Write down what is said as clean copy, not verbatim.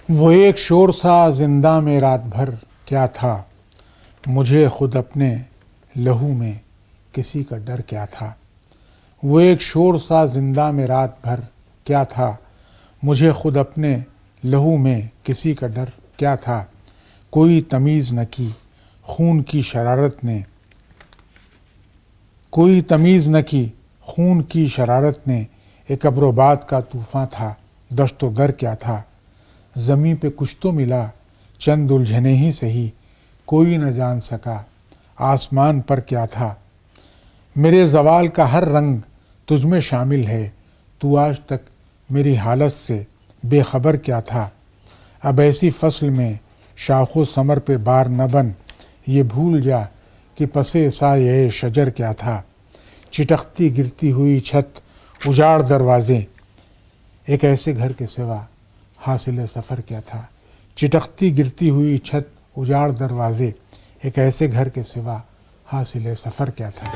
وہ ایک شور سا زندہ میں رات بھر کیا تھا، مجھے خود اپنے لہو میں کسی کا ڈر کیا تھا۔ وہ ایک شور سا زندہ میں رات بھر کیا تھا، مجھے خود اپنے لہو میں کسی کا ڈر کیا تھا۔ کوئی تمیز نہ کی خون کی شرارت نے، کوئی تمیز نہ کی خون کی شرارت نے، ایک ابر و باد کا طوفاں تھا، دشت و در کیا تھا۔ زمیں پہ کچھ تو ملا چند الجھنیں ہی سہی، کوئی نہ جان سکا آسمان پر کیا تھا۔ میرے زوال کا ہر رنگ تجھ میں شامل ہے، تو آج تک میری حالت سے بے خبر کیا تھا۔ اب ایسی فصل میں شاخ و ثمر پہ بار نہ بن، یہ بھول جا کہ پسِ سایۂ شجر کیا تھا۔ چٹکتی گرتی ہوئی چھت اجاڑ دروازے، ایک ایسے گھر کے سوا حاصل سفر کیا تھا۔ چٹکتی گرتی ہوئی چھت اجاڑ دروازے، ایک ایسے گھر کے سوا حاصل سفر کیا تھا۔